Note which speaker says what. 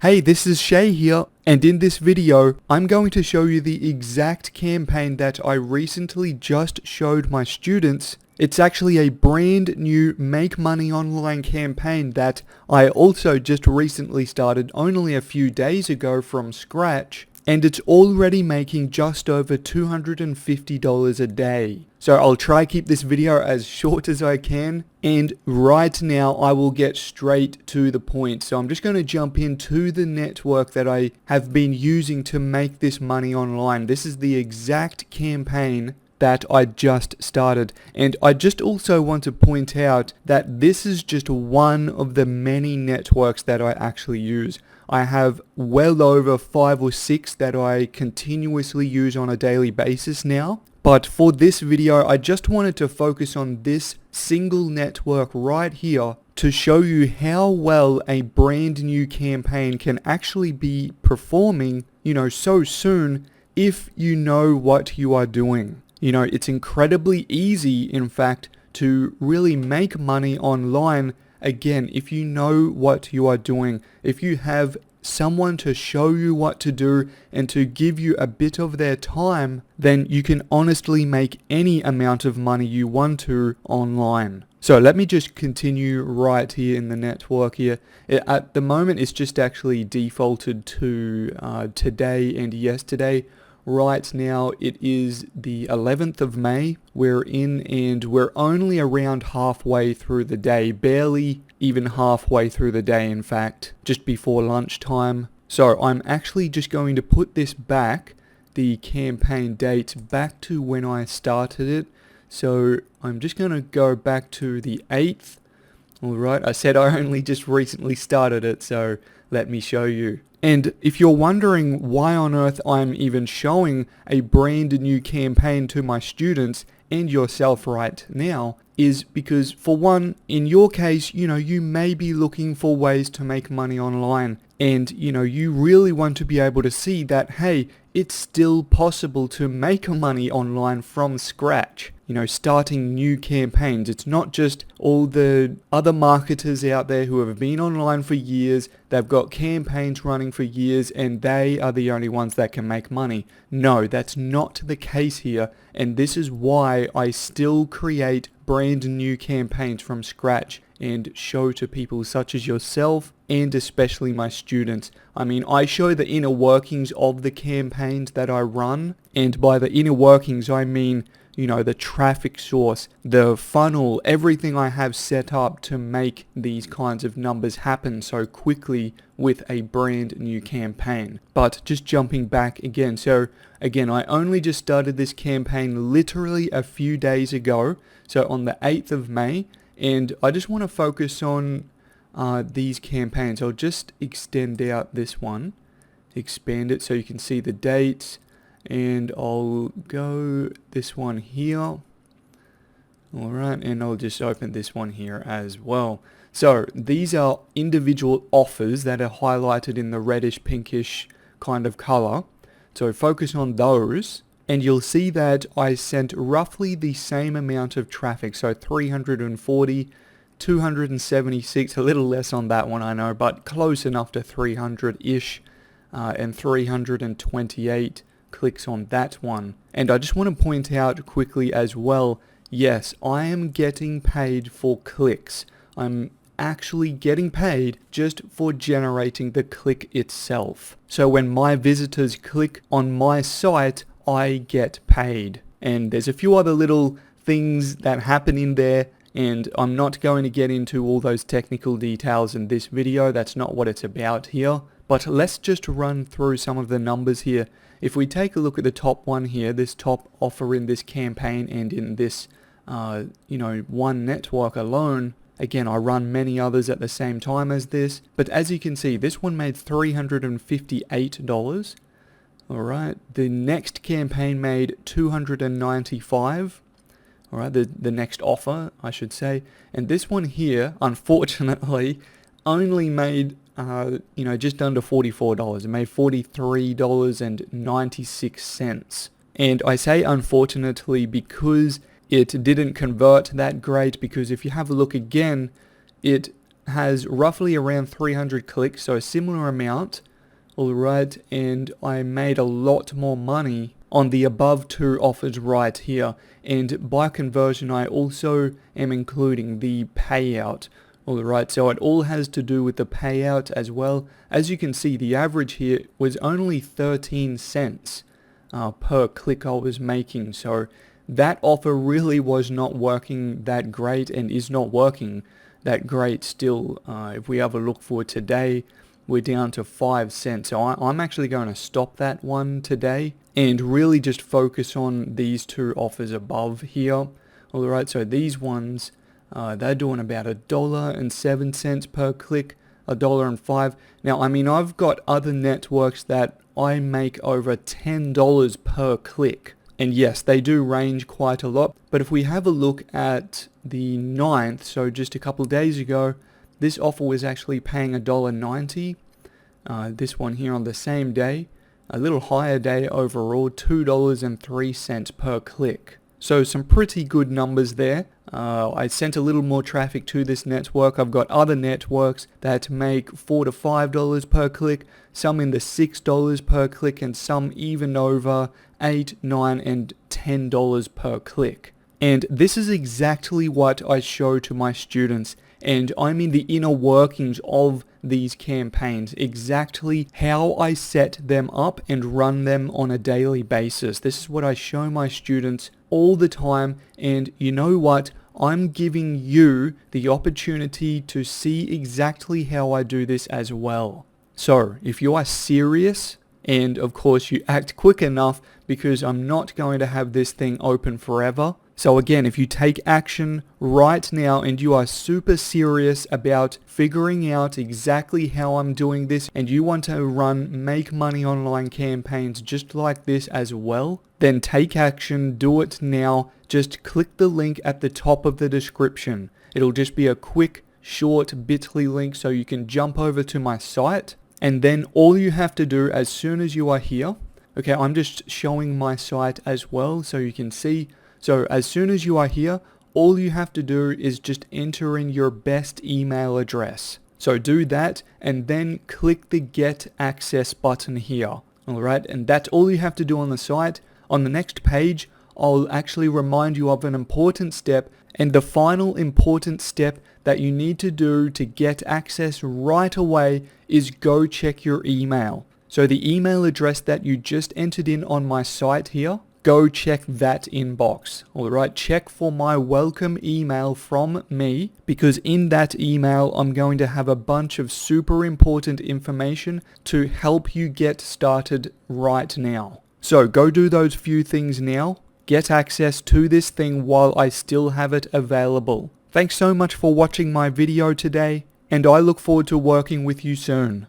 Speaker 1: Hey, this is Shay here, and in this video, I'm going to show you the exact campaign that I recently just showed my students. It's actually a brand new Make Money Online campaign that I also just recently started only a few days ago from scratch, and it's already making just over $250 a day. So I'll try keep this video as short as I can, and right now I will get straight to the point. So I'm just going to jump into the network that I have been using to make this money online. This is the exact campaign that I just started, and I just also want to point out that this is just one of the many networks that I actually use. I have well over 5 or 6 that I continuously use on a daily basis now. But for this video, I just wanted to focus on this single network right here to show you how well a brand new campaign can actually be performing, so soon if you know what you are doing. It's incredibly easy, in fact, to really make money online, again, if you know what you are doing. If you have someone to show you what to do and to give you a bit of their time, then you can honestly make any amount of money you want to online. So let me just continue right here in the network here. At the moment, it's just actually defaulted to today and yesterday. Right now it is the 11th of May we're in, and we're only around halfway through the day, barely even halfway through the day, in fact, just before lunchtime. So I'm actually just going to put this back, the campaign date, back to when I started it. So I'm just going to go back to the 8th. Alright, I said I only just recently started it, so let me show you. And if you're wondering why on earth I'm even showing a brand new campaign to my students and yourself right now, is because, for one, in your case, you may be looking for ways to make money online, and you really want to be able to see that, hey, it's still possible to make money online from scratch. Starting new campaigns. It's not just all the other marketers out there who have been online for years, they've got campaigns running for years, and they are the only ones that can make money. No, that's not the case here, and this is why I still create brand new campaigns from scratch and show to people such as yourself, and especially my students. I show the inner workings of the campaigns that I run, and by the inner workings I mean the traffic source, the funnel, everything I have set up to make these kinds of numbers happen so quickly with a brand new campaign. But just jumping back again, so again, I only just started this campaign literally a few days ago, so on the 8th of May, and I just want to focus on these campaigns. I'll just extend out this one, expand it so you can see the dates, and I'll go this one here. Alright, and I'll just open this one here as well. So these are individual offers that are highlighted in the reddish pinkish kind of color. So focus on those, and you'll see that I sent roughly the same amount of traffic. So 340, 276, a little less on that one I know, but close enough to 300-ish, and 328 clicks on that one. And I just want to point out quickly as well, yes, I am getting paid for clicks. I'm actually getting paid just for generating the click itself. So when my visitors click on my site, I get paid. And there's a few other little things that happen in there, and I'm not going to get into all those technical details in this video. That's not what it's about here. But let's just run through some of the numbers here. If we take a look at the top one here, this top offer in this campaign and in this, one network alone, again, I run many others at the same time as this, but as you can see, this one made $358. Alright, the next campaign made $295. Alright, the next offer, I should say, and this one here, unfortunately, only made just under $44. It made $43.96. And I say unfortunately because it didn't convert that great, because if you have a look again, it has roughly around 300 clicks, so a similar amount. Alright, and I made a lot more money on the above two offers right here. And by conversion, I also am including the payout. Alright, so it all has to do with the payout as well. As you can see, the average here was only 13 cents per click I was making. So that offer really was not working that great and is not working that great still. If we have a look for today, we're down to 5 cents. So I'm actually going to stop that one today and really just focus on these two offers above here. Alright, so these ones, they're doing about $1.07 per click, $1.05. Now, I mean, I've got other networks that I make over $10 per click. And yes, they do range quite a lot. But if we have a look at the 9th, so just a couple days ago, this offer was actually paying $1.90. This one here on the same day, a little higher day overall, $2.03 per click. So some pretty good numbers there. I sent a little more traffic to this network. I've got other networks that make $4 to $5 per click, some in the $6 per click, and some even over $8, $9, and $10 per click. And this is exactly what I show to my students. And I'm in the inner workings of these campaigns, exactly how I set them up and run them on a daily basis. This is what I show my students all the time. And you know what? I'm giving you the opportunity to see exactly how I do this as well. So if you are serious, and of course you act quick enough, because I'm not going to have this thing open forever. So again, if you take action right now and you are super serious about figuring out exactly how I'm doing this, and you want to run make money online campaigns just like this as well, then take action, do it now. Just click the link at the top of the description. It'll just be a quick, short bit.ly link so you can jump over to my site. And then all you have to do as soon as you are here, okay, I'm just showing my site as well so you can see. So as soon as you are here, all you have to do is just enter in your best email address. So do that and then click the Get Access button here. Alright, and that's all you have to do on the site. On the next page, I'll actually remind you of an important step, and the final important step that you need to do to get access right away is go check your email. So the email address that you just entered in on my site here, go check that inbox. Alright, check for my welcome email from me, because in that email I'm going to have a bunch of super important information to help you get started right now. So go do those few things now. Get access to this thing while I still have it available. Thanks so much for watching my video today, and I look forward to working with you soon.